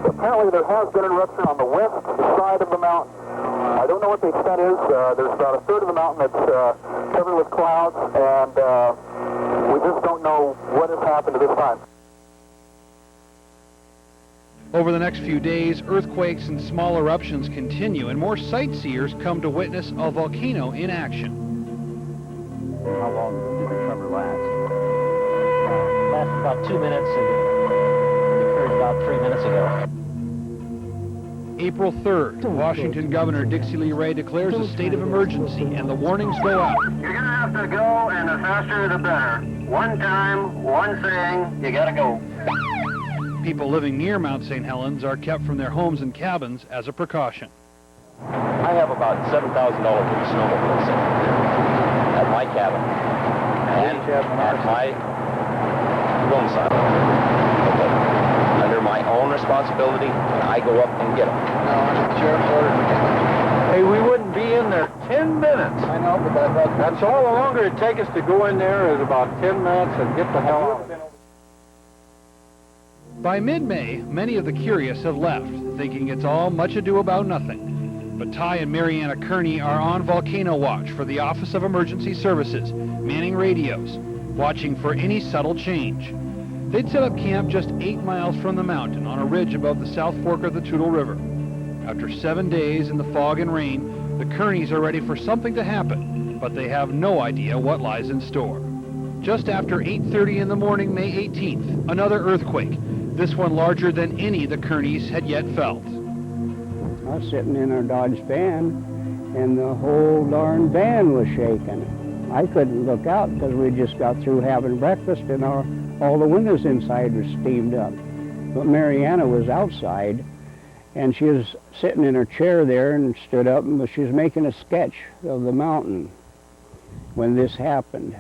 Apparently there has been an eruption on the west side of the mountain. I don't know what the extent is. There's about a third of the mountain that's covered with clouds, and we just don't know what has happened at this time. Over the next few days, earthquakes and small eruptions continue, and more sightseers come to witness a volcano in action. How long did the tremor last? Lasted about 2 minutes, and it occurred about 3 minutes ago. April 3rd, Washington Governor Dixie Lee Ray declares a state of emergency, and the warnings go out. You're going to have to go, and the faster the better. One time, one thing, you got to go. People living near Mount St. Helens are kept from their homes and cabins as a precaution. I have about $7,000 worth of snowmobile sitting at my cabin and at my room side. Okay. Under my own responsibility, and I go up and get them. No, under the sheriff's order. Hey, we wouldn't be in there 10 minutes. I know, but That's all the longer it takes us to go in there is about 10 minutes and get the hell out. By mid-May, many of the curious have left, thinking it's all much ado about nothing. But Ty and Mariana Kearney are on volcano watch for the Office of Emergency Services, manning radios, watching for any subtle change. They'd set up camp just 8 miles from the mountain on a ridge above the South Fork of the Toutle River. After 7 days in the fog and rain, the Kearneys are ready for something to happen, but they have no idea what lies in store. Just after 8:30 in the morning, May 18th, another earthquake, this one larger than any the Kearneys had yet felt. I was sitting in our Dodge van, and the whole darn van was shaking. I couldn't look out because we just got through having breakfast, and all the windows inside were steamed up. But Mariana was outside, and she was sitting in her chair there and stood up, and she was making a sketch of the mountain when this happened.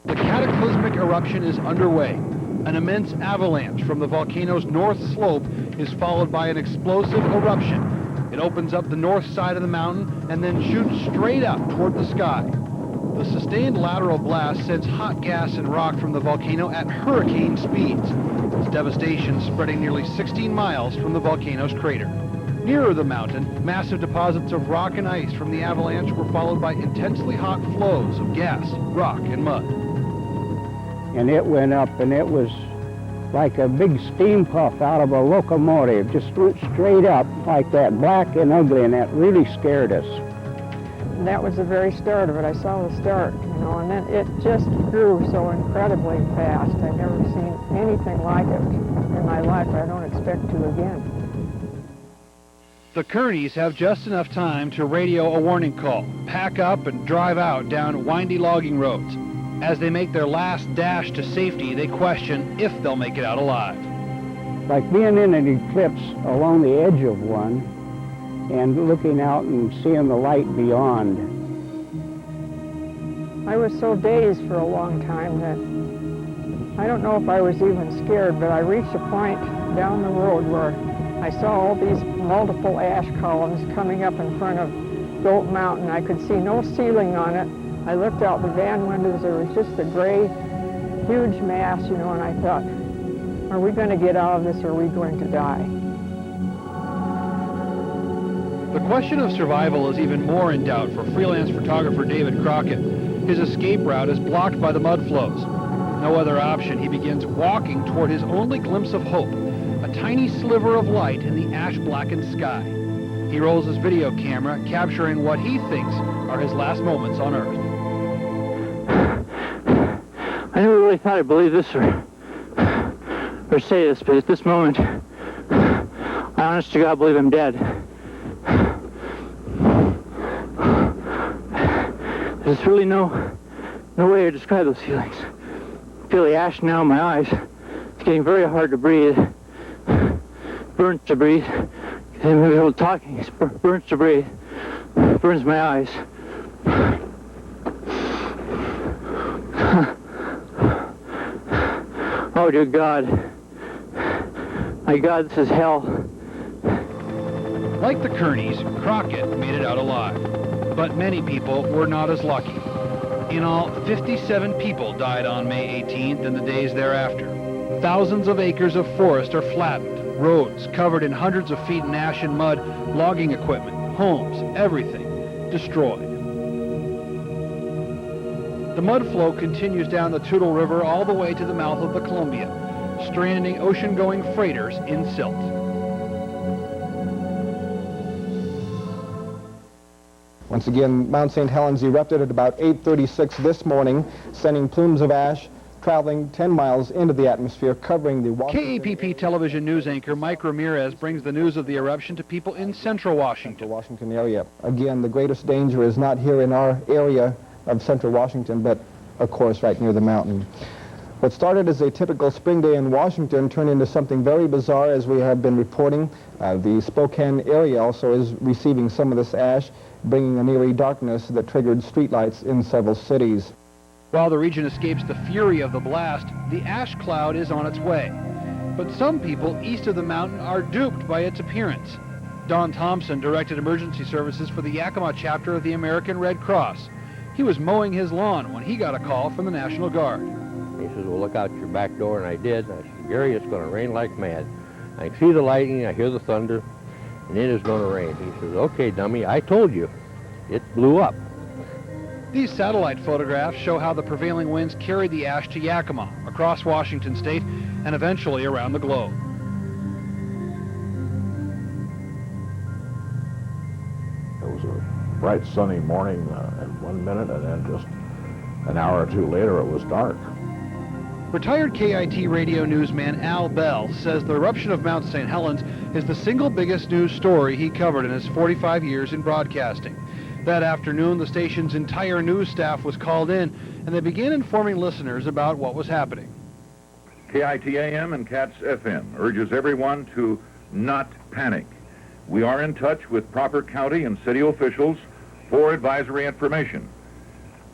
The cataclysmic eruption is underway. An immense avalanche from the volcano's north slope is followed by an explosive eruption. It opens up the north side of the mountain and then shoots straight up toward the sky. The sustained lateral blast sends hot gas and rock from the volcano at hurricane speeds. Its devastation spreading nearly 16 miles from the volcano's crater. Nearer the mountain, massive deposits of rock and ice from the avalanche were followed by intensely hot flows of gas, rock, and mud. And it went up, and it was like a big steam puff out of a locomotive. Just went straight up like that, black and ugly, and that really scared us. And that was the very start of it. I saw the start, you know, and then it just grew so incredibly fast. I've never seen anything like it in my life. I don't expect to again. The Kearneys have just enough time to radio a warning call, pack up, and drive out down windy logging roads. As they make their last dash to safety, they question if they'll make it out alive. Like being in an eclipse along the edge of one and looking out and seeing the light beyond. I was so dazed for a long time that I don't know if I was even scared, but I reached a point down the road where I saw all these multiple ash columns coming up in front of Goat Mountain. I could see no ceiling on it. I looked out the van windows, there was just a gray, huge mass, you know, and I thought, are we going to get out of this or are we going to die? The question of survival is even more in doubt for freelance photographer David Crockett. His escape route is blocked by the mud flows. No other option, he begins walking toward his only glimpse of hope, a tiny sliver of light in the ash-blackened sky. He rolls his video camera, capturing what he thinks are his last moments on Earth. I never really thought I'd believe this or say this, but at this moment, I honest to God believe I'm dead. There's really no way to describe those feelings. I feel the ash now in my eyes. It's getting very hard to breathe. Burns to breathe. I'm able to talk. It burns to breathe. Burns my eyes. Oh, dear God. My God, this is hell. Like the Kearneys, Crockett made it out alive. But many people were not as lucky. In all, 57 people died on May 18th and the days thereafter. Thousands of acres of forest are flattened. Roads covered in hundreds of feet in ash and mud, logging equipment, homes, everything destroyed. The mud flow continues down the Toutle River all the way to the mouth of the Columbia, stranding ocean-going freighters in silt. Once again, Mount St. Helens erupted at about 8:36 this morning, sending plumes of ash traveling 10 miles into the atmosphere, covering the KAPP television news anchor Mike Ramirez brings the news of the eruption to people in central Washington. Area. Again, the greatest danger is not here in our area of central Washington, but of course right near the mountain. What started as a typical spring day in Washington turned into something very bizarre, as we have been reporting. The Spokane area also is receiving some of this ash, bringing an eerie darkness that triggered streetlights in several cities. While the region escapes the fury of the blast, the ash cloud is on its way. But some people east of the mountain are duped by its appearance. Don Thompson directed emergency services for the Yakima chapter of the American Red Cross. He was mowing his lawn when he got a call from the National Guard. He says, well, look out your back door, and I did. I said, Gary, it's going to rain like mad. I see the lightning, I hear the thunder, and it is going to rain. He says, okay, dummy, I told you. It blew up. These satellite photographs show how the prevailing winds carried the ash to Yakima, across Washington state, and eventually around the globe. It was a bright sunny morning at 1 minute, and then just an hour or two later it was dark. Retired KIT radio newsman Al Bell says the eruption of Mount St. Helens is the single biggest news story he covered in his 45 years in broadcasting. That afternoon, the station's entire news staff was called in, and they began informing listeners about what was happening. KIT-AM and KATS-FM urges everyone to not panic. We are in touch with proper county and city officials for advisory information.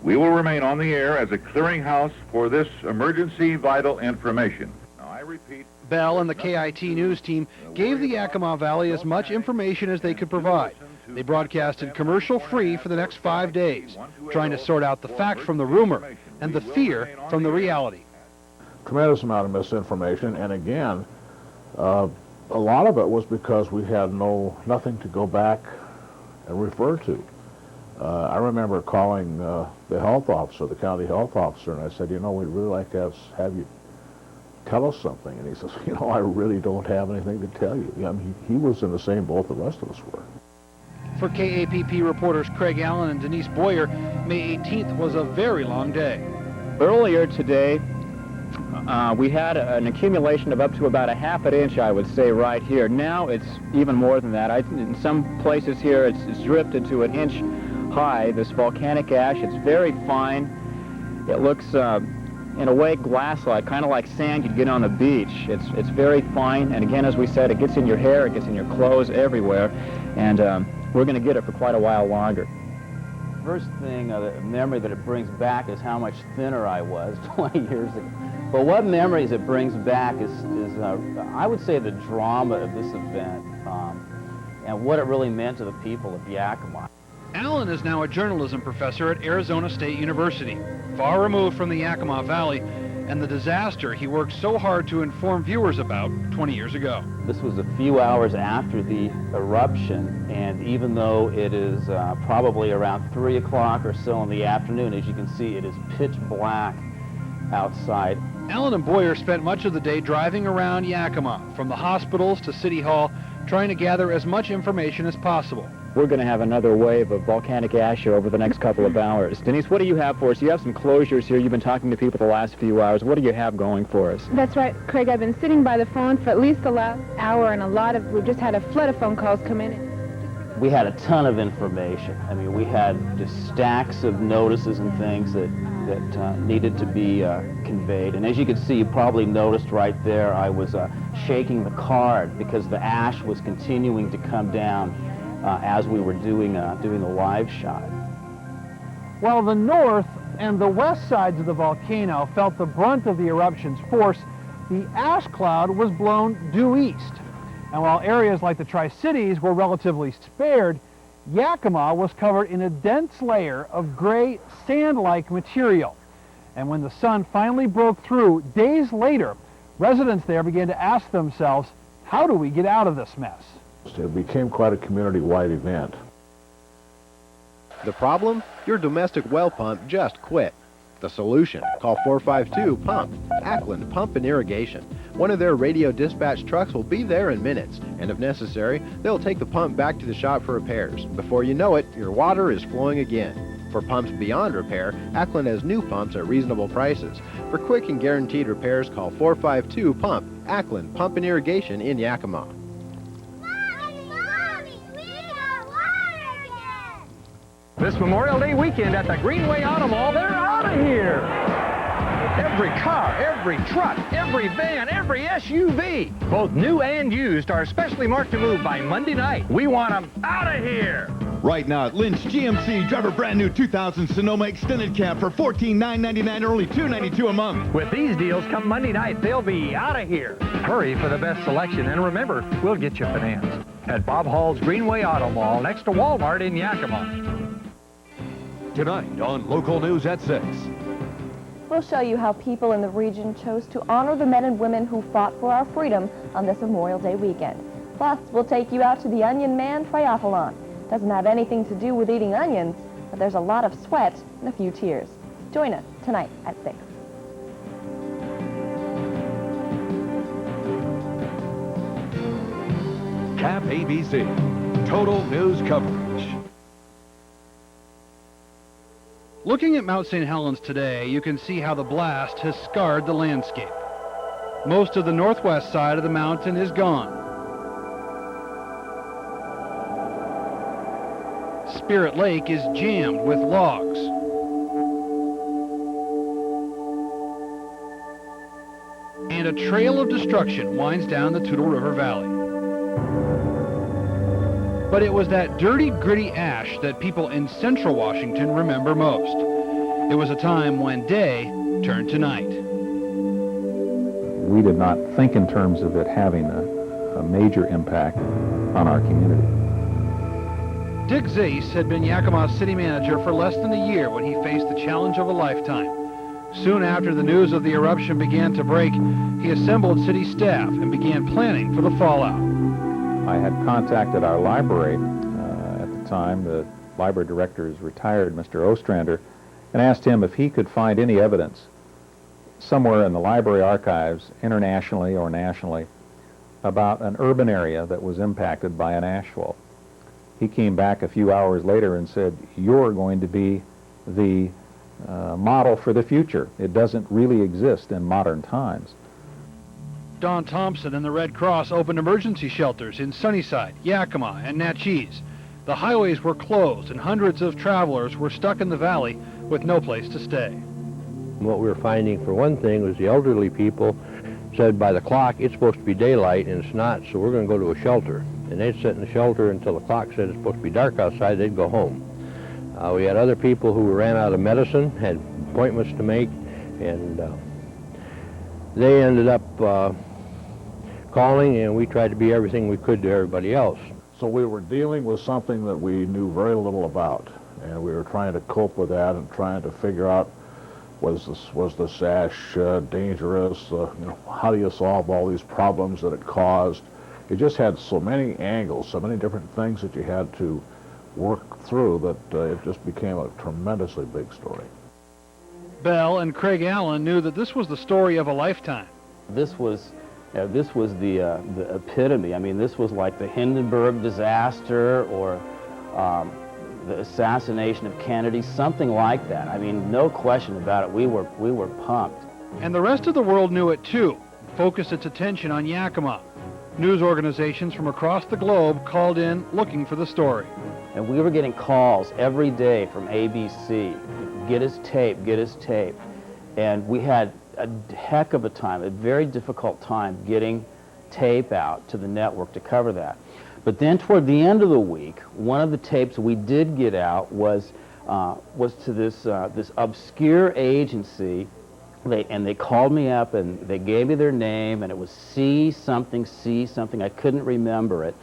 We will remain on the air as a clearinghouse for this emergency vital information. Now, I repeat... Bell and the KIT news team gave the Yakima Valley as much information as they could provide. They broadcasted commercial-free for the next 5 days, trying to sort out the fact from the rumor and the fear from the reality. Tremendous amount of misinformation, and again, a lot of it was because we had nothing to go back and refer to. I remember calling the health officer, the county health officer, and I said, you know, we'd really like to have you tell us something. And he says, you know, I really don't have anything to tell you. I mean, he was in the same boat the rest of us were. For KAPP reporters Craig Allen and Denise Boyer, May 18th was a very long day. Earlier today, we had an accumulation of up to about a half an inch, I would say, right here. Now it's even more than that. In some places here, it's drifted to an inch high, this volcanic ash. It's very fine. It looks, in a way, glass-like, kind of like sand you'd get on the beach. It's very fine, and again, as we said, it gets in your hair, it gets in your clothes, everywhere, and we're going to get it for quite a while longer. First thing, the memory that it brings back is how much thinner I was 20 years ago. But what memories it brings back is I would say, the drama of this event and what it really meant to the people of Yakima. Allen is now a journalism professor at Arizona State University, far removed from the Yakima Valley and the disaster he worked so hard to inform viewers about 20 years ago. This was a few hours after the eruption, and even though it is probably around 3 o'clock or so in the afternoon, as you can see, it is pitch black outside. Allen and Boyer spent much of the day driving around Yakima, from the hospitals to City Hall, trying to gather as much information as possible. We're going to have another wave of volcanic ash here over the next couple of hours. Denise, what do you have for us? You have some closures here. You've been talking to people the last few hours. What do you have going for us? That's right, Craig. I've been sitting by the phone for at least the last hour, and we've just had a flood of phone calls come in. We had a ton of information. I mean, we had just stacks of notices and things that needed to be conveyed. And as you can see, you probably noticed right there, I was shaking the card because the ash was continuing to come down as we were doing the live shot. While the north and the west sides of the volcano felt the brunt of the eruption's force, the ash cloud was blown due east. And while areas like the Tri-Cities were relatively spared, Yakima was covered in a dense layer of gray, sand-like material. And when the sun finally broke through, days later, residents there began to ask themselves, How do we get out of this mess? It became quite a community-wide event. The problem? Your domestic well pump just quit. The solution? Call 452-PUMP, Ackland Pump and Irrigation. One of their radio dispatch trucks will be there in minutes, and if necessary, they'll take the pump back to the shop for repairs. Before you know it, your water is flowing again. For pumps beyond repair, Ackland has new pumps at reasonable prices. For quick and guaranteed repairs, call 452-PUMP, Ackland Pump and Irrigation in Yakima. This Memorial Day weekend at the Greenway Auto Mall, they're out of here. Every car, every truck, every van, every SUV, both new and used, are specially marked to move by Monday night. We want them out of here. Right now at Lynch GMC, drive a brand new 2000 Sonoma Extended Cab for $14,999 or only $292 a month. With these deals come Monday night, they'll be out of here. Hurry for the best selection, and remember, we'll get you financed. At Bob Hall's Greenway Auto Mall, next to Walmart in Yakima. Tonight on Local News at 6. We'll show you how people in the region chose to honor the men and women who fought for our freedom on this Memorial Day weekend. Plus, we'll take you out to the Onion Man Triathlon. Doesn't have anything to do with eating onions, but there's a lot of sweat and a few tears. Join us tonight at 6. KAPP-ABC, total news coverage. Looking at Mount St. Helens today, you can see how the blast has scarred the landscape. Most of the northwest side of the mountain is gone. Spirit Lake is jammed with logs. And a trail of destruction winds down the Toutle River Valley. But it was that dirty, gritty ash that people in central Washington remember most. It was a time when day turned to night. We did not think in terms of it having a major impact on our community. Dick Zase had been Yakima's city manager for less than a year when he faced the challenge of a lifetime. Soon after the news of the eruption began to break, he assembled city staff and began planning for the fallout. I had contacted our library at the time. The library director is retired, Mr. Ostrander, and asked him if he could find any evidence somewhere in the library archives, internationally or nationally, about an urban area that was impacted by an ash fall. He came back a few hours later and said, "You're going to be the model for the future. It doesn't really exist in modern times." Don Thompson and the Red Cross opened emergency shelters in Sunnyside, Yakima, and Natchez. The highways were closed and hundreds of travelers were stuck in the valley with no place to stay. What we were finding, for one thing, was the elderly people said by the clock it's supposed to be daylight and it's not, so we're going to go to a shelter. And they'd sit in the shelter until the clock said it's supposed to be dark outside, they'd go home. We had other people who ran out of medicine, had appointments to make, and they ended up calling, and we tried to be everything we could to everybody else. So we were dealing with something that we knew very little about, and we were trying to cope with that and trying to figure out, was this ash dangerous? How do you solve all these problems that it caused? It just had so many angles, so many different things that you had to work through that it just became a tremendously big story. Bell and Craig Allen knew that this was the story of a lifetime. This was the epitome. I mean, this was like the Hindenburg disaster or the assassination of Kennedy, something like that. I mean, no question about it. We were pumped. And the rest of the world knew it too, focused its attention on Yakima. News organizations from across the globe called in looking for the story. And we were getting calls every day from ABC, get us tape, get us tape. And we had a heck of a time, a very difficult time getting tape out to the network to cover that. But then toward the end of the week, one of the tapes we did get out was to this obscure agency. They called me up and they gave me their name, and it was C something. I couldn't remember it.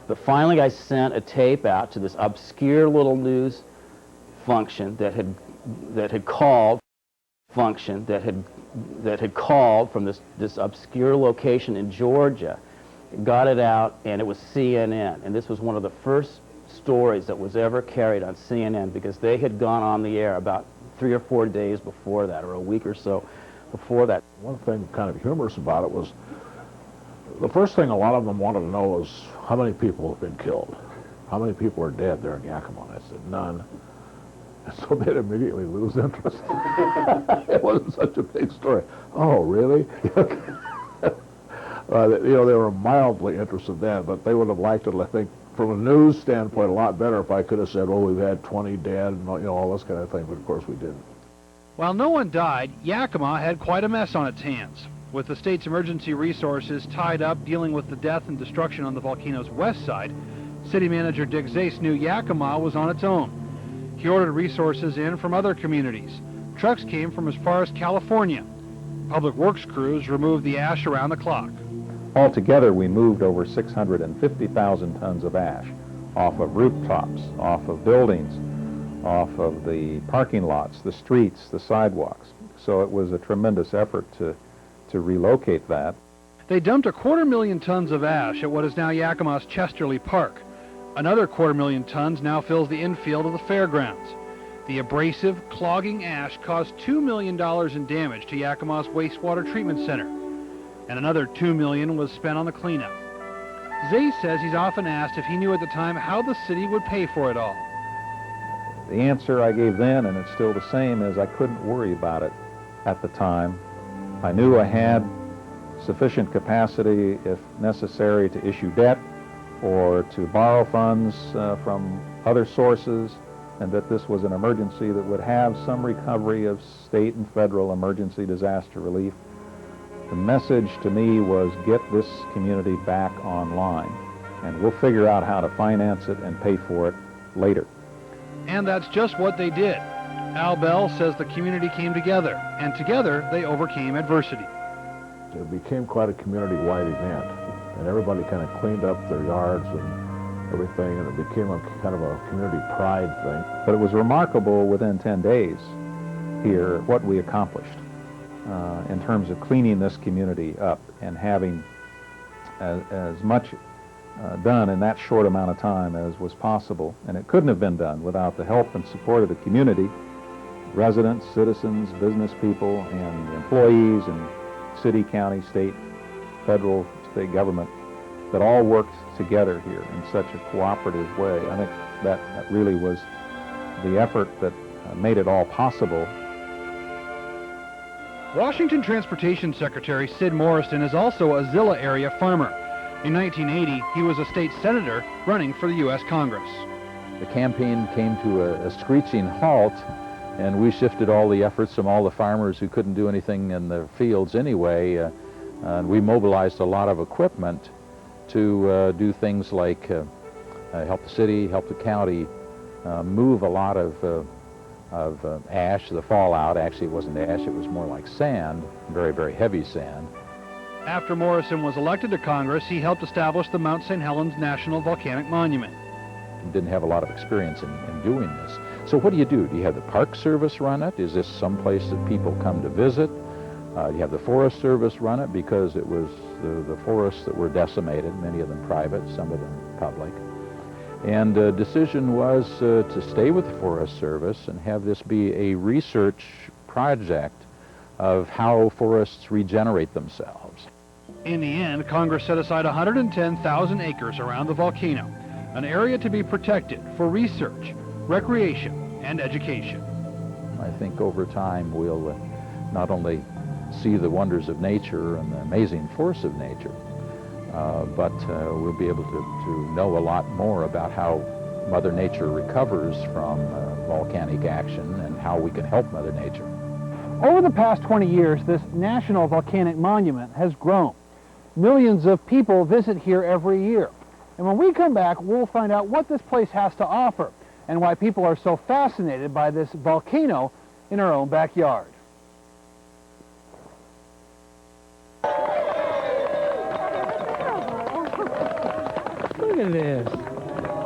But finally I sent a tape out to this obscure little news function that had called from this obscure location in Georgia. got it out, and it was CNN. And this was one of the first stories that was ever carried on CNN, because they had gone on the air about 3 or 4 days before that, or a week or so before that. One thing kind of humorous about it was the first thing a lot of them wanted to know was how many people have been killed. How many people are dead there in Yakima? And I said, none. And so they'd immediately lose interest. It wasn't such a big story. Oh, really? They were mildly interested then, but they would have liked it, I think, from a news standpoint, a lot better if I could have said, well, we've had 20 dead and all this kind of thing, but of course we didn't. While no one died, Yakima had quite a mess on its hands. With the state's emergency resources tied up dealing with the death and destruction on the volcano's west side, City Manager Dick Zase knew Yakima was on its own. He ordered resources in from other communities. Trucks came from as far as California. Public Works crews removed the ash around the clock. Altogether, we moved over 650,000 tons of ash off of rooftops, off of buildings, off of the parking lots, the streets, the sidewalks. So it was a tremendous effort to relocate that. They dumped 250,000 tons of ash at what is now Yakima's Chesterley Park. Another 250,000 tons now fills the infield of the fairgrounds. The abrasive, clogging ash caused $2 million in damage to Yakima's wastewater treatment center, and another $2 million was spent on the cleanup. Zase says he's often asked if he knew at the time how the city would pay for it all. The answer I gave then, and it's still the same, is I couldn't worry about it at the time. I knew I had sufficient capacity, if necessary, to issue debt or to borrow funds from other sources, and that this was an emergency that would have some recovery of state and federal emergency disaster relief. The message to me was, get this community back online, and we'll figure out how to finance it and pay for it later. And that's just what they did. Al Bell says the community came together, and together they overcame adversity. It became quite a community-wide event, and everybody kind of cleaned up their yards and everything, and it became a kind of a community pride thing. But it was remarkable within 10 days here what we accomplished in terms of cleaning this community up and having as much done in that short amount of time as was possible. And it couldn't have been done without the help and support of the community, residents, citizens, business people, and employees, and city, county, state, federal, state government that all worked together here in such a cooperative way. I think that really was the effort that made it all possible. Washington Transportation Secretary Sid Morrison is also a Zilla area farmer. In 1980, he was a state senator running for the U.S. Congress. The campaign came to a screeching halt, and we shifted all the efforts from all the farmers who couldn't do anything in the fields anyway, and we mobilized a lot of equipment to do things like help the city, help the county, move a lot of ash, the fallout. Actually, it wasn't ash, it was more like sand, very, very heavy sand. After Morrison was elected to Congress, he helped establish the Mount St. Helens National Volcanic Monument. Didn't have a lot of experience in doing this. So what do? Do you have the Park Service run it? Is this someplace that people come to visit? You have the Forest Service run it, because it was the forests that were decimated, many of them private, some of them public. And the decision was to stay with the Forest Service and have this be a research project of how forests regenerate themselves. In the end, Congress set aside 110,000 acres around the volcano, an area to be protected for research, recreation, and education. I think over time we'll not only see the wonders of nature and the amazing force of nature, but we'll be able to know a lot more about how Mother Nature recovers from volcanic action and how we can help Mother Nature. Over the past 20 years, this National Volcanic Monument has grown. Millions of people visit here every year. And when we come back, we'll find out what this place has to offer and why people are so fascinated by this volcano in our own backyard. Look at this.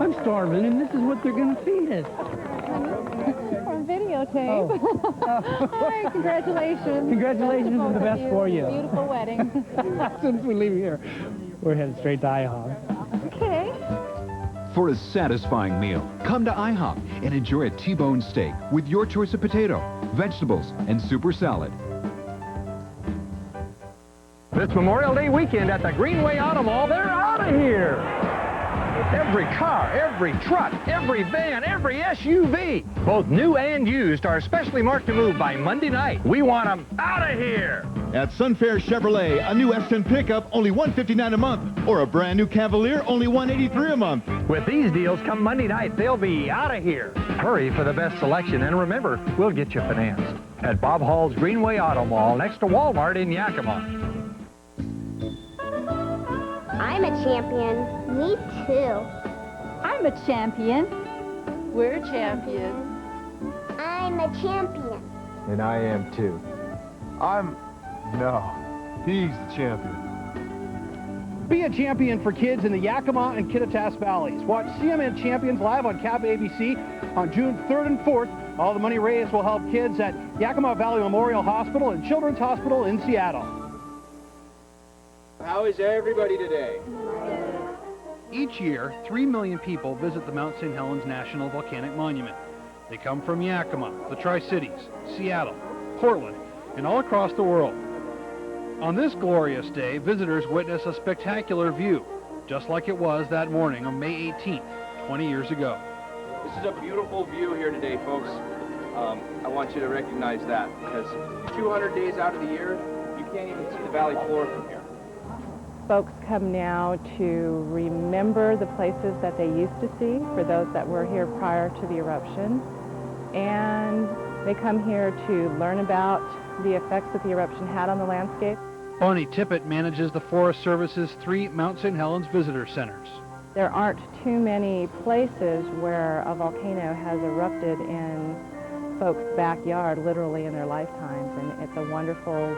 I'm starving, and this is what they're going to feed us. On videotape. Oh. Hi, congratulations. Congratulations, and the best for you. Beautiful wedding. As soon as we leave here. We're headed straight to IHOP. Okay. For a satisfying meal, come to IHOP and enjoy a T-bone steak with your choice of potato, vegetables, and super salad. This Memorial Day weekend at the Greenway Auto Mall, they're out of here. Every car, every truck, every van, every SUV, both new and used, are specially marked to move by Monday night. We want them out of here. At Sunfair Chevrolet, a new F10 pickup, only $159 a month, or a brand new Cavalier, only $183 a month. With these deals come Monday night, they'll be out of here. Hurry for the best selection, and remember, we'll get you financed. At Bob Hall's Greenway Auto Mall, next to Walmart in Yakima. I'm a champion. Me too. I'm a champion. We're champions. I'm a champion. And I am too. No, he's the champion. Be a champion for kids in the Yakima and Kittitas Valleys. Watch CMN Champions live on KAPP-ABC on June 3rd and 4th. All the money raised will help kids at Yakima Valley Memorial Hospital and Children's Hospital in Seattle. How is everybody today? Each year, 3 million people visit the Mount St. Helens National Volcanic Monument. They come from Yakima, the Tri-Cities, Seattle, Portland, and all across the world. On this glorious day, visitors witness a spectacular view, just like it was that morning on May 18th, 20 years ago. This is a beautiful view here today, folks. I want you to recognize that, because 200 days out of the year, you can't even see the valley floor from here. Folks come now to remember the places that they used to see, for those that were here prior to the eruption, and they come here to learn about the effects that the eruption had on the landscape. Bonnie Tippett manages the Forest Service's 3 Mount St. Helens visitor centers. There aren't too many places where a volcano has erupted in folks' backyard, literally in their lifetimes, and it's a wonderful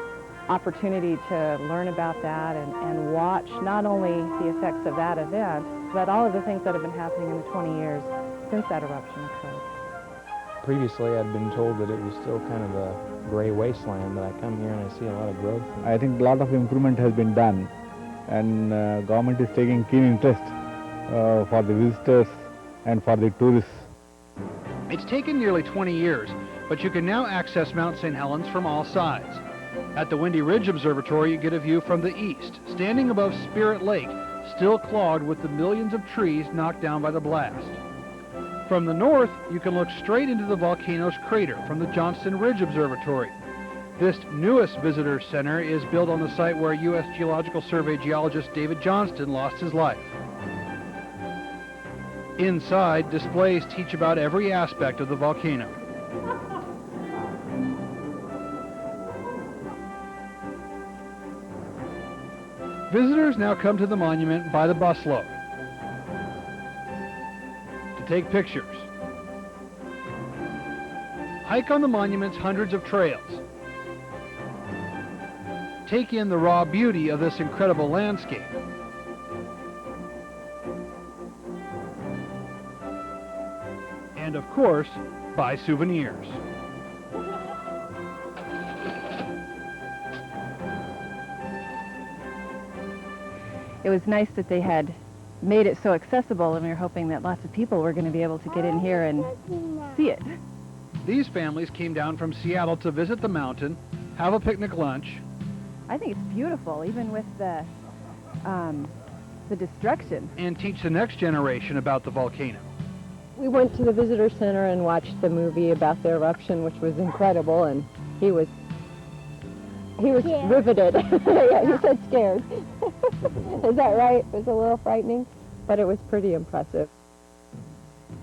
opportunity to learn about that and watch not only the effects of that event, but all of the things that have been happening in the 20 years since that eruption occurred. Previously, I'd been told that it was still kind of a gray wasteland, but I come here and I see a lot of growth. I think a lot of improvement has been done, and government is taking keen interest for the visitors and for the tourists. It's taken nearly 20 years, but you can now access Mount St. Helens from all sides. At the Windy Ridge Observatory, you get a view from the east, standing above Spirit Lake, still clogged with the millions of trees knocked down by the blast. From the north, you can look straight into the volcano's crater from the Johnston Ridge Observatory. This newest visitor center is built on the site where U.S. Geological Survey geologist David Johnston lost his life. Inside, displays teach about every aspect of the volcano. Visitors now come to the monument by the busload to take pictures. Hike on the monument's hundreds of trails. Take in the raw beauty of this incredible landscape. And of course, buy souvenirs. It was nice that they had made it so accessible, and we were hoping that lots of people were going to be able to get in here and see it. These families came down from Seattle to visit the mountain, have a picnic lunch. I think it's beautiful, even with the destruction. And teach the next generation about the volcano. We went to the visitor center and watched the movie about the eruption, which was incredible, and he was riveted. Yeah, he said scared. Is that right? It was a little frightening, but it was pretty impressive.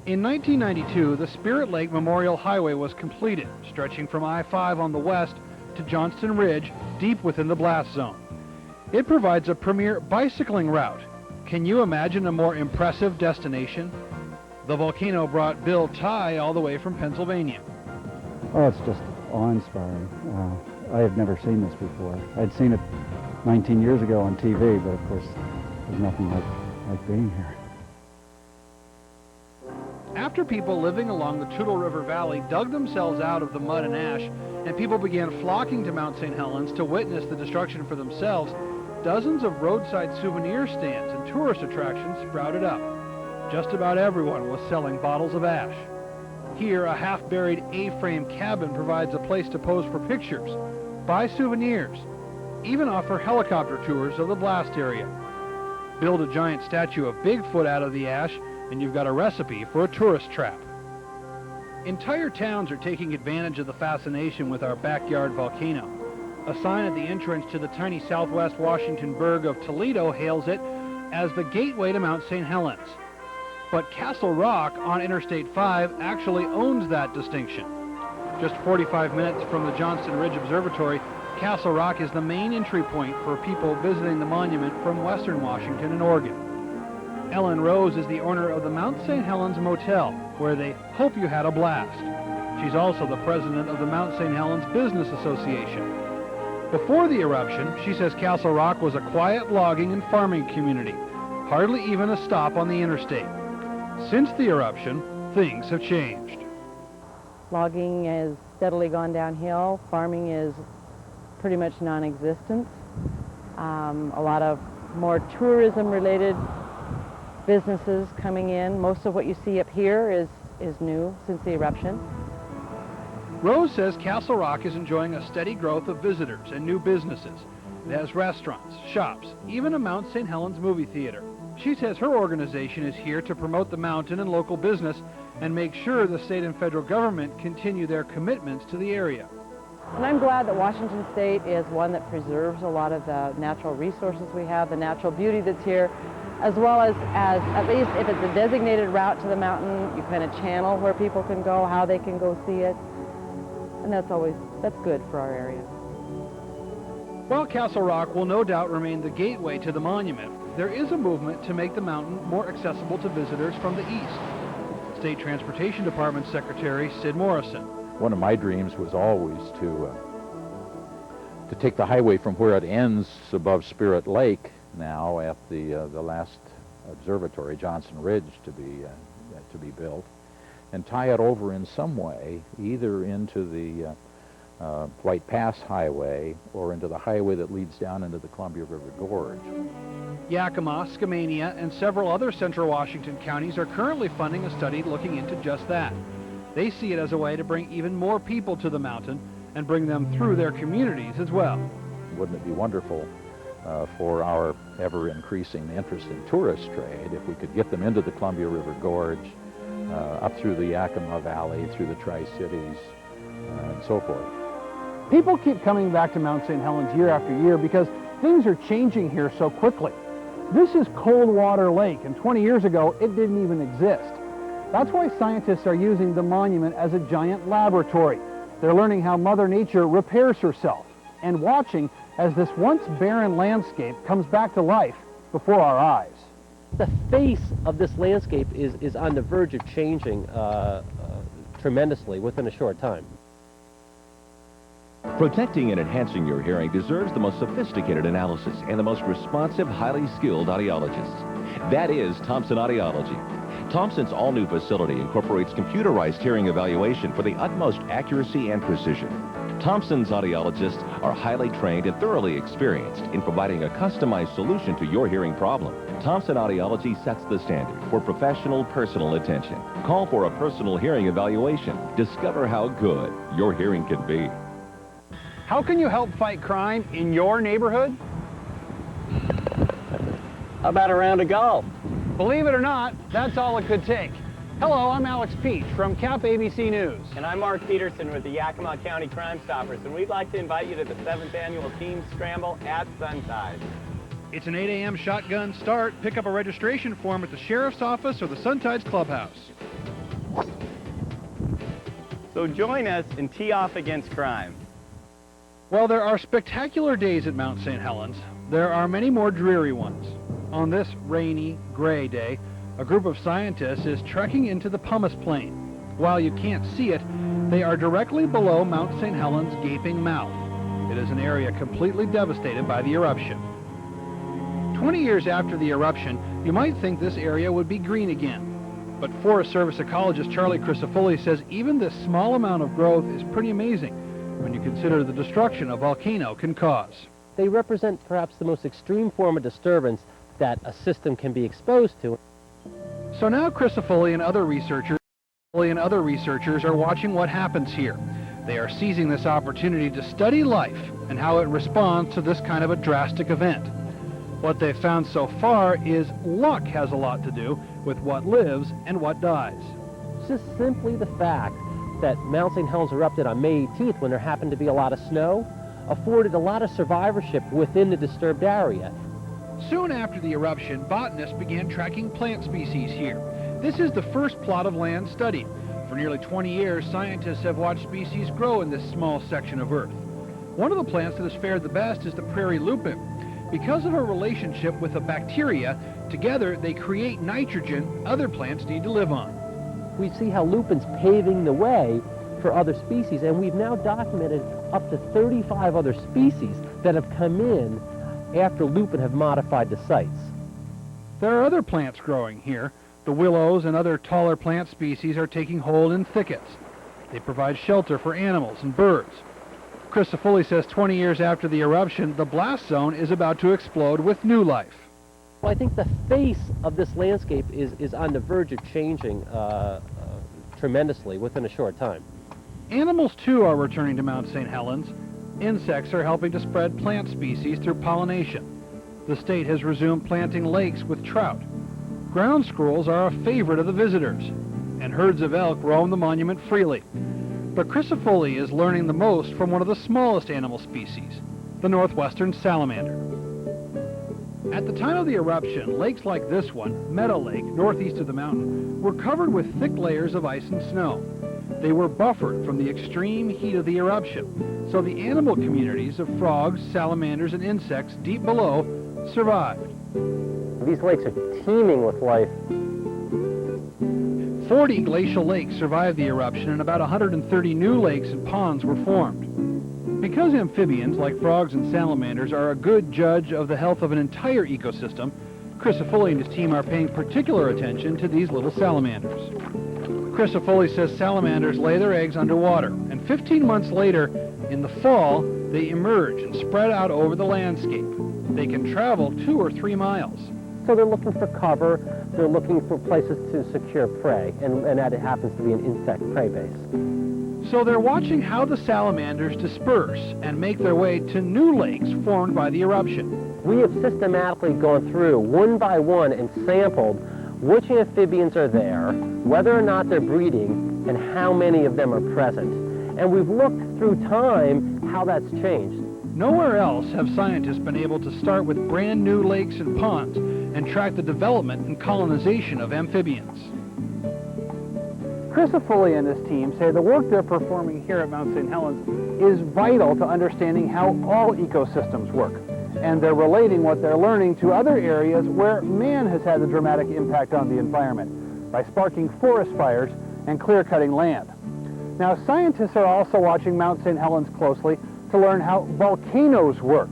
In 1992, the Spirit Lake Memorial Highway was completed, stretching from I-5 on the west to Johnston Ridge, deep within the blast zone. It provides a premier bicycling route. Can you imagine a more impressive destination? The volcano brought Bill Tye all the way from Pennsylvania. Oh, it's just awe-inspiring. I have never seen this before. I'd seen it 19 years ago on TV, but of course, there's nothing like being here. After people living along the Toutle River Valley dug themselves out of the mud and ash, and people began flocking to Mount St. Helens to witness the destruction for themselves, dozens of roadside souvenir stands and tourist attractions sprouted up. Just about everyone was selling bottles of ash. Here, a half-buried A-frame cabin provides a place to pose for pictures, buy souvenirs, even offer helicopter tours of the blast area. Build a giant statue of Bigfoot out of the ash, and you've got a recipe for a tourist trap. Entire towns are taking advantage of the fascination with our backyard volcano. A sign at the entrance to the tiny southwest Washington burg of Toledo hails it as the gateway to Mount St. Helens. But Castle Rock on Interstate 5 actually owns that distinction. Just 45 minutes from the Johnston Ridge Observatory, Castle Rock is the main entry point for people visiting the monument from western Washington and Oregon. Ellen Rose is the owner of the Mount St. Helens Motel, where they hope you had a blast. She's also the president of the Mount St. Helens Business Association. Before the eruption, she says Castle Rock was a quiet logging and farming community, hardly even a stop on the interstate. Since the eruption, things have changed. Logging has steadily gone downhill. Farming is pretty much non-existent. A lot of more tourism-related businesses coming in. Most of what you see up here is new since the eruption. Rose says Castle Rock is enjoying a steady growth of visitors and new businesses. It has restaurants, shops, even a Mount St. Helens movie theater. She says her organization is here to promote the mountain and local business and make sure the state and federal government continue their commitments to the area. And I'm glad that Washington State is one that preserves a lot of the natural resources we have, the natural beauty that's here, as well as at least if it's a designated route to the mountain, you kind of channel where people can go, how they can go see it. And that's good for our area. While Castle Rock will no doubt remain the gateway to the monument, there is a movement to make the mountain more accessible to visitors from the east. State Transportation Department Secretary Sid Morrison. One of my dreams was always to take the highway from where it ends above Spirit Lake now at the last observatory, Johnson Ridge, to be built, and tie it over in some way, either into the White Pass Highway or into the highway that leads down into the Columbia River Gorge. Yakima, Skamania, and several other central Washington counties are currently funding a study looking into just that. They see it as a way to bring even more people to the mountain and bring them through their communities as well. Wouldn't it be wonderful for our ever-increasing interest in tourist trade if we could get them into the Columbia River Gorge, up through the Yakima Valley, through the Tri-Cities, and so forth. People keep coming back to Mount St. Helens year after year because things are changing here so quickly. This is Coldwater Lake, and 20 years ago, it didn't even exist. That's why scientists are using the monument as a giant laboratory. They're learning how Mother Nature repairs herself and watching as this once barren landscape comes back to life before our eyes. The face of this landscape is on the verge of changing tremendously within a short time. Protecting and enhancing your hearing deserves the most sophisticated analysis and the most responsive, highly skilled audiologists. That is Thompson Audiology. Thompson's all-new facility incorporates computerized hearing evaluation for the utmost accuracy and precision. Thompson's audiologists are highly trained and thoroughly experienced in providing a customized solution to your hearing problem. Thompson Audiology sets the standard for professional, personal attention. Call for a personal hearing evaluation. Discover how good your hearing can be. How can you help fight crime in your neighborhood? How about a round of golf? Believe it or not, that's all it could take. Hello, I'm Alex Pietsch from KAPP-ABC News. And I'm Mark Peterson with the Yakima County Crime Stoppers, and we'd like to invite you to the 7th Annual Team Scramble at Suntide. It's an 8 a.m. shotgun start. Pick up a registration form at the Sheriff's Office or the Suntides Clubhouse. So join us and tee off against crime. While there are spectacular days at Mount St. Helens, there are many more dreary ones. On this rainy, gray day, a group of scientists is trekking into the Pumice Plain. While you can't see it, they are directly below Mount St. Helens' gaping mouth. It is an area completely devastated by the eruption. 20 years after the eruption, you might think this area would be green again. But Forest Service ecologist Charlie Crisafulli says even this small amount of growth is pretty amazing when you consider the destruction a volcano can cause. they represent perhaps the most extreme form of disturbance that a system can be exposed to. So now Crisafulli and other researchers are watching what happens here. They are seizing this opportunity to study life and how it responds to this kind of a drastic event. What they've found so far is luck has a lot to do with what lives and what dies. It's just simply the fact that Mount St. Helens erupted on May 18th when there happened to be a lot of snow afforded a lot of survivorship within the disturbed area. Soon after the eruption, botanists began tracking plant species here. This is the first plot of land studied. For nearly 20 years, scientists have watched species grow in this small section of Earth. One of the plants that has fared the best is the prairie lupin. Because of a relationship with a bacteria, together they create nitrogen other plants need to live on. We see how lupin's paving the way for other species, and we've now documented up to 35 other species that have come in after lupin have modified the sites. There are other plants growing here. The willows and other taller plant species are taking hold in thickets. They provide shelter for animals and birds. Crisafulli says 20 years after the eruption, the blast zone is about to explode with new life. Well, I think the face of this landscape is on the verge of changing tremendously within a short time. Animals, too, are returning to Mount St. Helens. Insects are helping to spread plant species through pollination. The state has resumed planting lakes with trout. Ground squirrels are a favorite of the visitors, and herds of elk roam the monument freely. But Crisafulli is learning the most from one of the smallest animal species, the northwestern salamander. At the time of the eruption, lakes like this one, Meadow Lake, northeast of the mountain, were covered with thick layers of ice and snow. They were buffered from the extreme heat of the eruption, so the animal communities of frogs, salamanders, and insects deep below survived. These lakes are teeming with life. 40 glacial lakes survived the eruption, and about 130 new lakes and ponds were formed. Because amphibians, like frogs and salamanders, are a good judge of the health of an entire ecosystem, Crisafulli and his team are paying particular attention to these little salamanders. Crisafulli says salamanders lay their eggs underwater, and 15 months later, in the fall, they emerge and spread out over the landscape. They can travel 2 or 3 miles. So they're looking for cover, they're looking for places to secure prey, and that it happens to be an insect prey base. So they're watching how the salamanders disperse and make their way to new lakes formed by the eruption. We have systematically gone through one by one and sampled which amphibians are there, whether or not they're breeding, and how many of them are present. And we've looked through time how that's changed. Nowhere else have scientists been able to start with brand new lakes and ponds and track the development and colonization of amphibians. Crisafulli and his team say the work they're performing here at Mount St. Helens is vital to understanding how all ecosystems work. And they're relating what they're learning to other areas where man has had a dramatic impact on the environment by sparking forest fires and clear-cutting land. Now, scientists are also watching Mount St. Helens closely to learn how volcanoes work.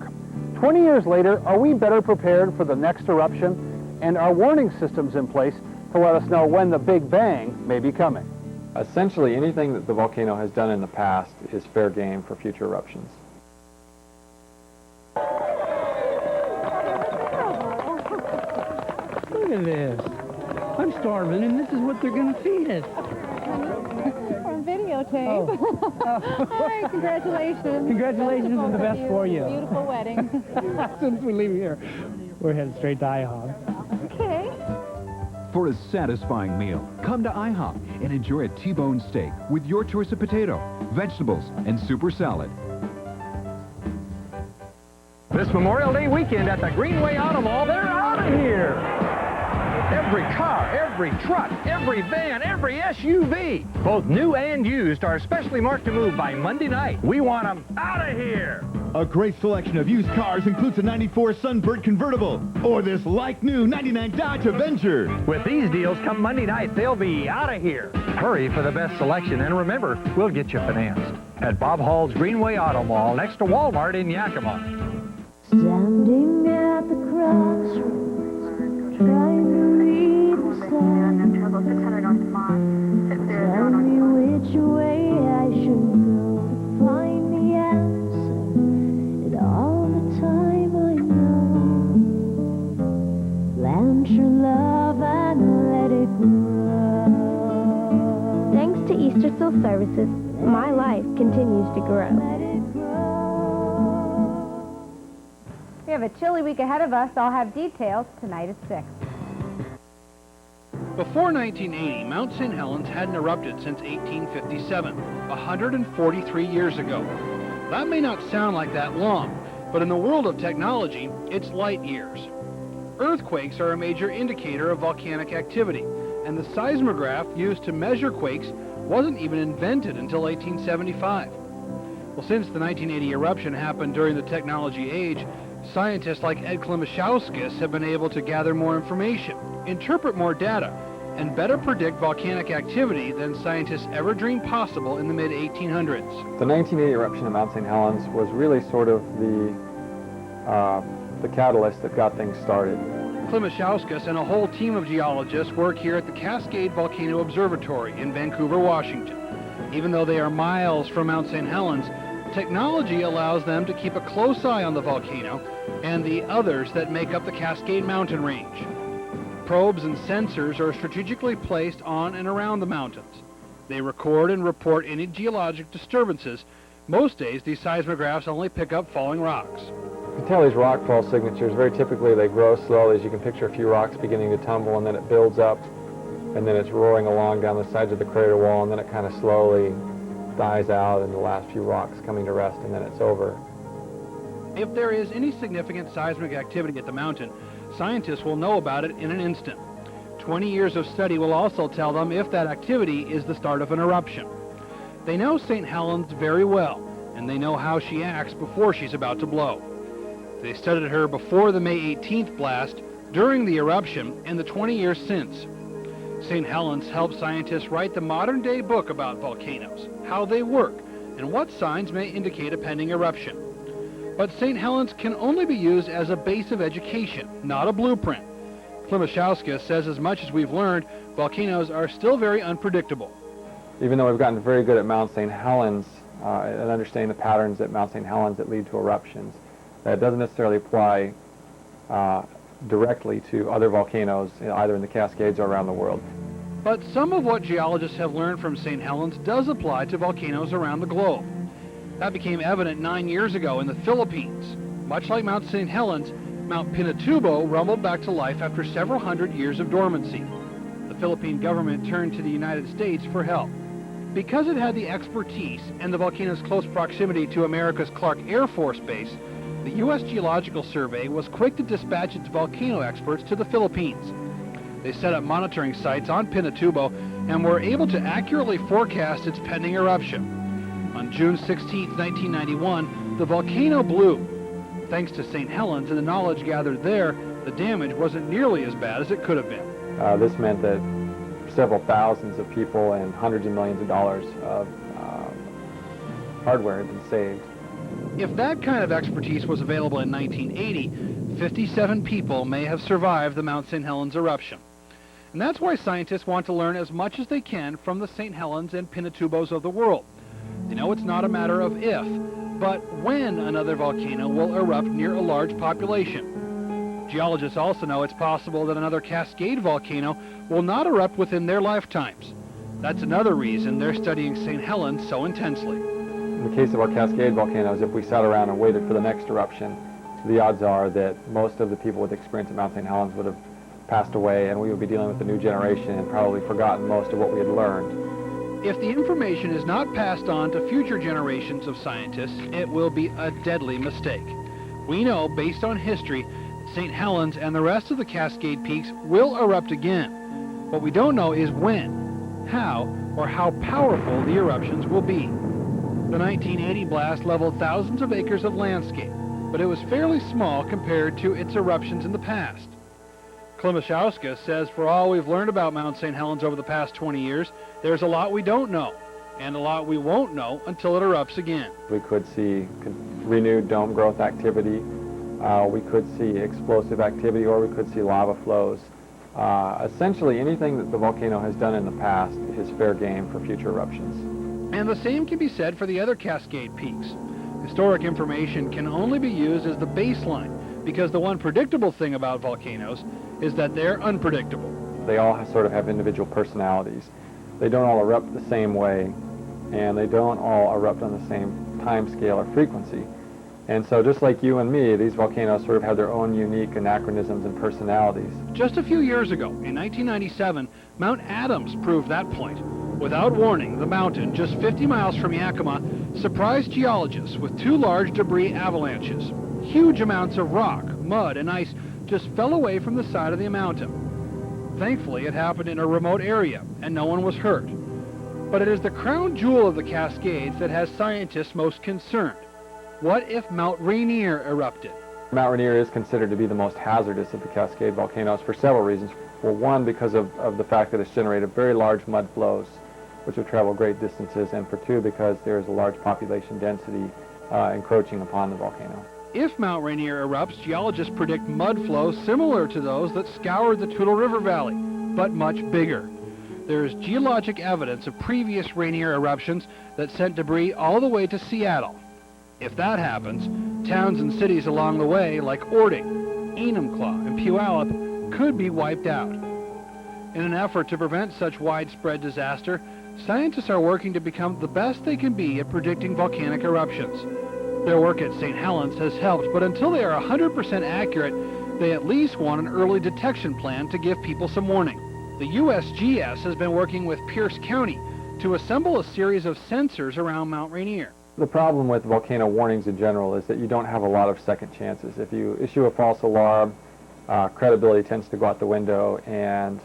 20 years later, are we better prepared for the next eruption? And are warning systems in place to let us know when the Big Bang may be coming? Essentially, anything that the volcano has done in the past is fair game for future eruptions. Look at this. I'm starving, and this is what they're going to feed us. On videotape. Oh. Hi, congratulations. Congratulations is the best for you. Beautiful wedding. As soon as we leave here, we're headed straight to IHOP. Okay. For a satisfying meal, come to IHOP and enjoy a T-bone steak with your choice of potato, vegetables, and super salad. This Memorial Day weekend at the Greenway Auto Mall, they're out of here. Every car, every truck, every van, every SUV, both new and used, are specially marked to move by Monday night. We want them out of here. A great selection of used cars includes a 94 Sunbird convertible or this like-new 99 Dodge Avenger. With these deals come Monday night, they'll be out of here. Hurry for the best selection, and remember, we'll get you financed. At Bob Hall's Greenway Auto Mall next to Walmart in Yakima. Standing at the crossroads, trying to read the sign. Tell me which way I should go to find the answer. And all the time Plant your love and let it grow. Thanks to Easter Seal Services, my life continues to grow. We have a chilly week ahead of us. I'll have details tonight at 6. Before 1980, Mount St. Helens hadn't erupted since 1857, 143 years ago. That may not sound like that long, but in the world of technology, it's light years. Earthquakes are a major indicator of volcanic activity, and the seismograph used to measure quakes wasn't even invented until 1875. Well, since the 1980 eruption happened during the technology age, scientists like Ed Klimashowskis have been able to gather more information, interpret more data, and better predict volcanic activity than scientists ever dreamed possible in the mid-1800s. The 1980 eruption of Mount St. Helens was really sort of the catalyst that got things started. Klimashowskis and a whole team of geologists work here at the Cascade Volcano Observatory in Vancouver, Washington. Even though they are miles from Mount St. Helens, technology allows them to keep a close eye on the volcano and the others that make up the Cascade Mountain Range. Probes and sensors are strategically placed on and around the mountains. They record and report any geologic disturbances. Most days, these seismographs only pick up falling rocks. You can tell these rockfall signatures, very typically they grow slowly, as you can picture a few rocks beginning to tumble, and then it builds up, and then it's roaring along down the sides of the crater wall, and then it kind of slowly dies out in the last few rocks coming to rest, and then it's over. If there is any significant seismic activity at the mountain, scientists will know about it in an instant. 20 years of study will also tell them if that activity is the start of an eruption. They know St. Helens very well, and they know how she acts before she's about to blow. They studied her before the May 18th blast, during the eruption, and the 20 years since. St. Helens helped scientists write the modern-day book about volcanoes, how they work, and what signs may indicate a pending eruption. But St. Helens can only be used as a base of education, not a blueprint. Klimashowskis says as much as we've learned, volcanoes are still very unpredictable. Even though we've gotten very good at Mount St. Helens and understanding the patterns at Mount St. Helens that lead to eruptions, that doesn't necessarily apply directly to other volcanoes, either in the Cascades or around the world. But some of what geologists have learned from St. Helens does apply to volcanoes around the globe. That became evident 9 years ago in the Philippines. Much like Mount St. Helens, Mount Pinatubo rumbled back to life after several hundred years of dormancy. The Philippine government turned to the United States for help. Because it had the expertise and the volcano's close proximity to America's Clark Air Force Base, the U.S. Geological Survey was quick to dispatch its volcano experts to the Philippines. They set up monitoring sites on Pinatubo and were able to accurately forecast its pending eruption. On June 16, 1991, the volcano blew. Thanks to St. Helens and the knowledge gathered there, the damage wasn't nearly as bad as it could have been. This meant that several thousands of people and hundreds of millions of dollars of hardware had been saved. If that kind of expertise was available in 1980, 57 people may have survived the Mount St. Helens eruption. And that's why scientists want to learn as much as they can from the St. Helens and Pinatubos of the world. They know it's not a matter of if, but when another volcano will erupt near a large population. Geologists also know it's possible that another Cascade volcano will not erupt within their lifetimes. That's another reason they're studying St. Helens so intensely. In the case of our Cascade volcanoes, if we sat around and waited for the next eruption, the odds are that most of the people with experience at Mount St. Helens would have passed away, and we would be dealing with a new generation and probably forgotten most of what we had learned. If the information is not passed on to future generations of scientists, it will be a deadly mistake. We know, based on history, St. Helens and the rest of the Cascade Peaks will erupt again. What we don't know is when, how, or how powerful the eruptions will be. The 1980 blast leveled thousands of acres of landscape, but it was fairly small compared to its eruptions in the past. Klimashowskis says for all we've learned about Mount St. Helens over the past 20 years, there's a lot we don't know, and a lot we won't know until it erupts again. We could see renewed dome growth activity, we could see explosive activity, or we could see lava flows. Essentially, anything that the volcano has done in the past is fair game for future eruptions. And the same can be said for the other Cascade Peaks. Historic information can only be used as the baseline because the one predictable thing about volcanoes is that they're unpredictable. They all sort of have individual personalities. They don't all erupt the same way, and they don't all erupt on the same time scale or frequency. And so just like you and me, these volcanoes sort of have their own unique anachronisms and personalities. Just a few years ago, in 1997, Mount Adams proved that point. Without warning, the mountain, just 50 miles from Yakima, surprised geologists with two large debris avalanches. Huge amounts of rock, mud, and ice just fell away from the side of the mountain. Thankfully, it happened in a remote area, and no one was hurt. But it is the crown jewel of the Cascades that has scientists most concerned. What if Mount Rainier erupted? Mount Rainier is considered to be the most hazardous of the Cascade volcanoes for several reasons. Well, one, because of the fact that it's generated very large mud flows, which have traveled great distances, and for two, because there is a large population density encroaching upon the volcano. If Mount Rainier erupts, geologists predict mud flows similar to those that scoured the Toutle River Valley, but much bigger. There is geologic evidence of previous Rainier eruptions that sent debris all the way to Seattle. If that happens, towns and cities along the way, like Orting, Enumclaw, and Puyallup, could be wiped out. In an effort to prevent such widespread disaster, scientists are working to become the best they can be at predicting volcanic eruptions. Their work at St. Helens has helped, but until they are 100% accurate, they at least want an early detection plan to give people some warning. The USGS has been working with Pierce County to assemble a series of sensors around Mount Rainier. The problem with volcano warnings in general is that you don't have a lot of second chances. If you issue a false alarm, credibility tends to go out the window, and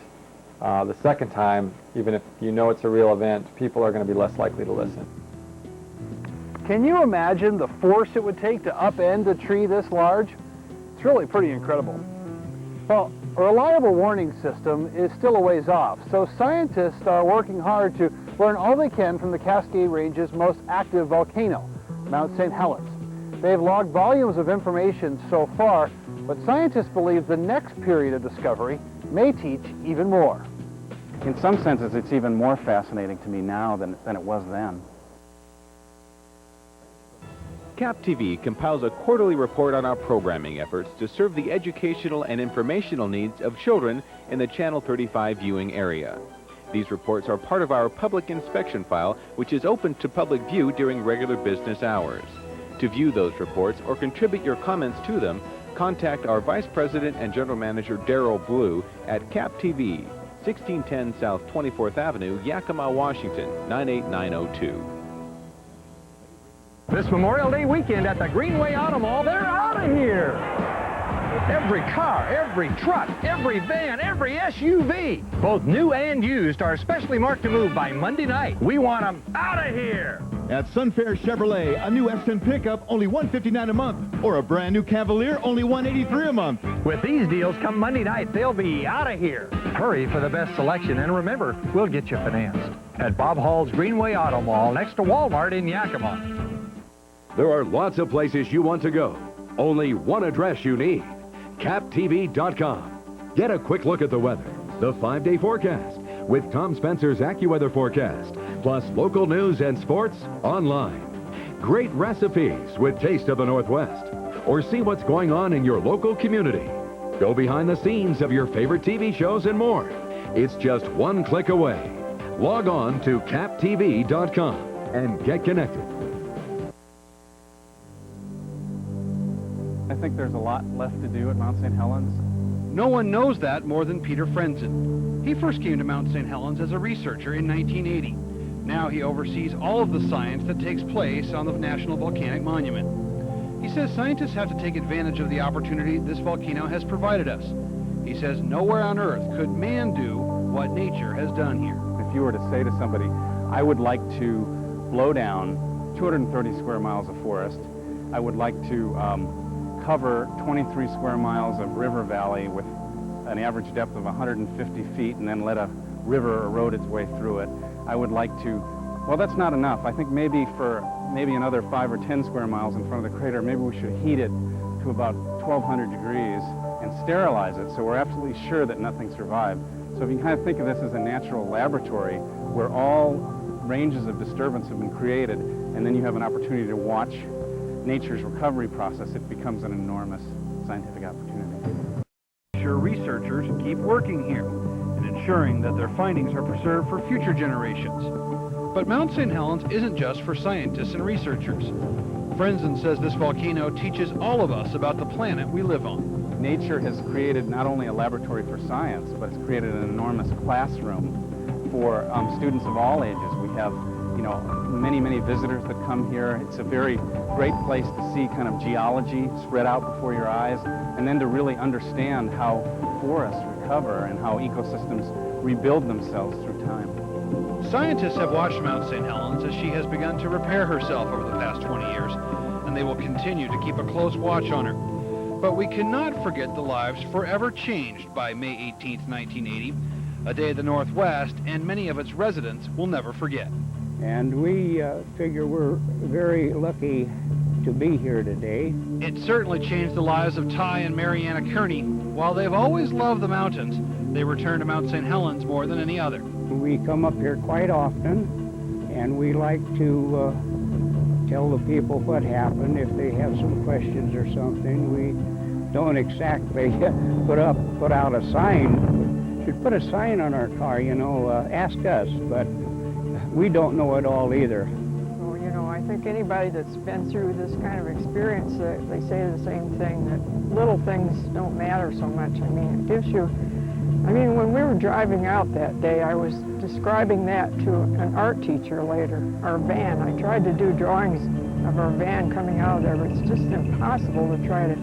the second time, even if you know it's a real event, people are going to be less likely to listen. Can you imagine the force it would take to upend a tree this large? It's really pretty incredible. Well, a reliable warning system is still a ways off, so scientists are working hard to learn all they can from the Cascade Range's most active volcano, Mount St. Helens. They've logged volumes of information so far, but scientists believe the next period of discovery may teach even more. In some senses, it's even more fascinating to me now than it was then. KAPP-TV compiles a quarterly report on our programming efforts to serve the educational and informational needs of children in the Channel 35 viewing area. These reports are part of our public inspection file, which is open to public view during regular business hours. To view those reports or contribute your comments to them, contact our Vice President and General Manager Darrell Blue at KAPP-TV, 1610 South 24th Avenue, Yakima, Washington, 98902. This Memorial Day weekend at the Greenway Auto Mall, they're out of here! Every car, every truck, every van, every SUV, both new and used, are specially marked to move by Monday night. We want them out of here! At Sunfair Chevrolet, a new F-10 pickup, only $159 a month, or a brand new Cavalier, only $183 a month. With these deals, come Monday night, they'll be out of here. Hurry for the best selection, and remember, we'll get you financed. At Bob Hall's Greenway Auto Mall, next to Walmart in Yakima. There are lots of places you want to go. Only one address you need. KAPP-TV.com. Get a quick look at the weather, the 5-day forecast, with Tom Spencer's AccuWeather forecast, plus local news and sports online. Great recipes with Taste of the Northwest, or see what's going on in your local community. Go behind the scenes of your favorite TV shows and more. It's just one click away. Log on to KAPP-TV.com and get connected. I think there's a lot left to do at Mount St. Helens. No one knows that more than Peter Frenzen. He first came to Mount St. Helens as a researcher in 1980. Now he oversees all of the science that takes place on the National Volcanic Monument. He says scientists have to take advantage of the opportunity this volcano has provided us. He says nowhere on Earth could man do what nature has done here. If you were to say to somebody, I would like to blow down 230 square miles of forest, I would like to cover 23 square miles of river valley with an average depth of 150 feet and then let a river erode its way through it. I would like to, well, that's not enough. I think maybe for another 5 or 10 square miles in front of the crater, maybe we should heat it to about 1,200 degrees and sterilize it so we're absolutely sure that nothing survived. So if you kind of think of this as a natural laboratory where all ranges of disturbance have been created, and then you have an opportunity to watch nature's recovery process, it becomes an enormous scientific opportunity. Sure, researchers keep working here and ensuring that their findings are preserved for future generations. But Mount St. Helens isn't just for scientists and researchers. Frenzen says this volcano teaches all of us about the planet we live on. Nature has created not only a laboratory for science, but it's created an enormous classroom for students of all ages. We have, you know, many visitors that come here. It's a very great place to see kind of geology spread out before your eyes, and then to really understand how forests recover and how ecosystems rebuild themselves through time. Scientists have watched Mount St. Helens as she has begun to repair herself over the past 20 years, and they will continue to keep a close watch on her. But we cannot forget the lives forever changed by May 18th, 1980, a day the Northwest and many of its residents will never forget. And we figure we're very lucky to be here today. It certainly changed the lives of Ty and Mariana Kearney. While they've always loved the mountains, they return to Mount St. Helens more than any other. We come up here quite often, and we like to tell the people what happened. If they have some questions or something, we don't exactly put out a sign. We should put a sign on our car, you know, ask us, but we don't know it all either. Well, you know, I think anybody that's been through this kind of experience, they say the same thing, that little things don't matter so much. I mean, it gives you, I mean, when we were driving out that day, I was describing that to an art teacher later, our van. I tried to do drawings of our van coming out of there, but it's just impossible to try to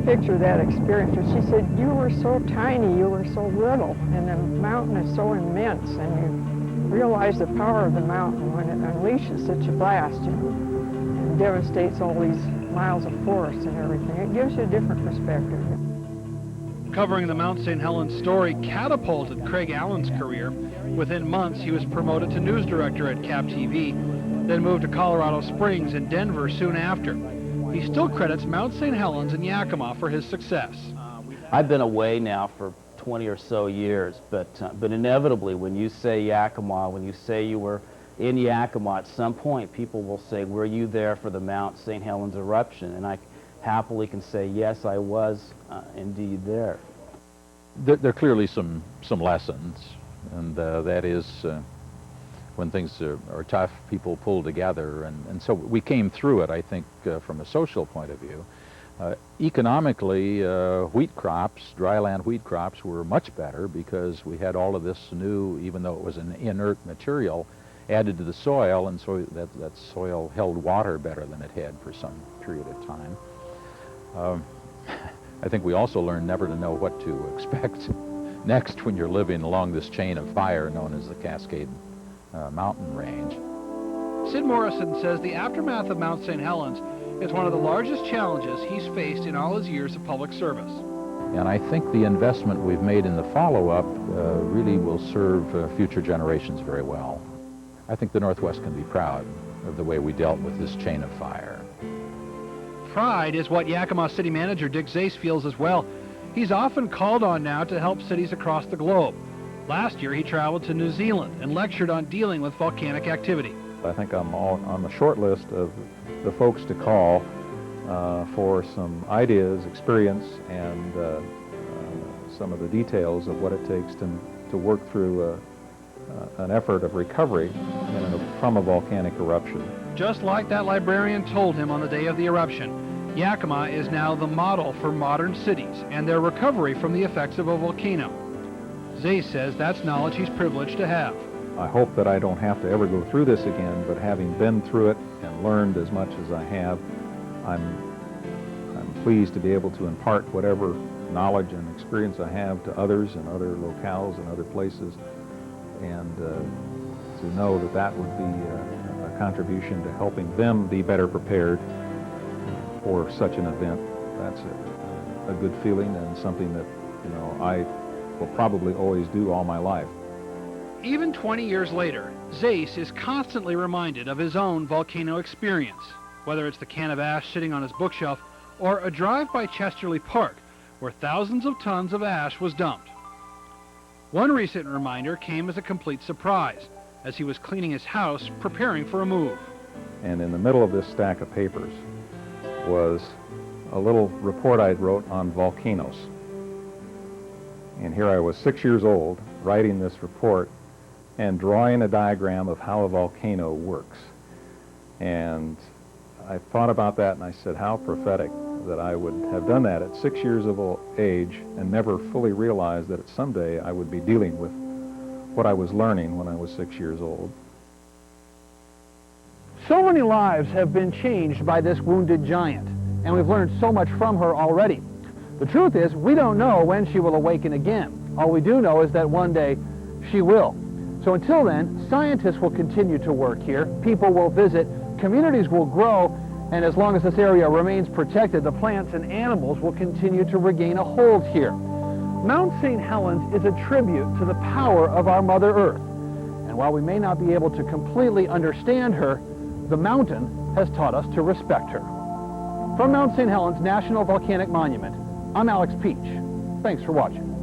picture that experience. But she said, you were so tiny, you were so little, and the mountain is so immense, and you realize the power of the mountain when it unleashes such a blast, you know, and devastates all these miles of forest and everything. It gives you a different perspective. Covering the Mount St. Helens story catapulted Craig Allen's career. Within months, he was promoted to news director at KAPP-TV, then moved to Colorado Springs and Denver soon after. He still credits Mount St. Helens and Yakima for his success. I've been away now for 20 or so years, but inevitably when you say Yakima, when you say you were in Yakima, at some point people will say, were you there for the Mount St. Helens eruption? And I happily can say, yes, I was indeed there. There are clearly some lessons, and that is when things are tough, people pull together, and so we came through it, I think, from a social point of view. Economically, wheat crops, dryland wheat crops, were much better because we had all of this new, even though it was an inert material, added to the soil, and so that soil held water better than it had for some period of time. I think we also learned never to know what to expect next when you're living along this chain of fire known as the Cascade Mountain Range. Sid Morrison says the aftermath of Mount St. Helens is one of the largest challenges he's faced in all his years of public service. And I think the investment we've made in the follow-up really will serve future generations very well. I think the Northwest can be proud of the way we dealt with this chain of fire. Pride is what Yakima City Manager Dick Zase feels as well. He's often called on now to help cities across the globe. Last year he traveled to New Zealand and lectured on dealing with volcanic activity. I think I'm on the short list of the folks to call for some ideas, experience, and some of the details of what it takes to work through an effort of recovery from a volcanic eruption. Just like that librarian told him on the day of the eruption, Yakima is now the model for modern cities and their recovery from the effects of a volcano. Zase says that's knowledge he's privileged to have. I hope that I don't have to ever go through this again, but having been through it and learned as much as I have, I'm pleased to be able to impart whatever knowledge and experience I have to others in other locales and other places, and to know that that would be a contribution to helping them be better prepared for such an event. That's a good feeling and something that, you know, I will probably always do all my life. Even 20 years later, Zase is constantly reminded of his own volcano experience, whether it's the can of ash sitting on his bookshelf or a drive by Chesterley Park, where thousands of tons of ash was dumped. One recent reminder came as a complete surprise, as he was cleaning his house, preparing for a move. And in the middle of this stack of papers was a little report I wrote on volcanoes. And here I was 6 years old writing this report and drawing a diagram of how a volcano works. And I thought about that and I said, how prophetic that I would have done that at 6 years of age and never fully realized that someday I would be dealing with what I was learning when I was 6 years old. So many lives have been changed by this wounded giant, and we've learned so much from her already. The truth is, we don't know when she will awaken again. All we do know is that one day she will. So until then, scientists will continue to work here, people will visit, communities will grow, and as long as this area remains protected, the plants and animals will continue to regain a hold here. Mount St. Helens is a tribute to the power of our Mother Earth. And while we may not be able to completely understand her, the mountain has taught us to respect her. From Mount St. Helens National Volcanic Monument, I'm Alex Pietsch. Thanks for watching.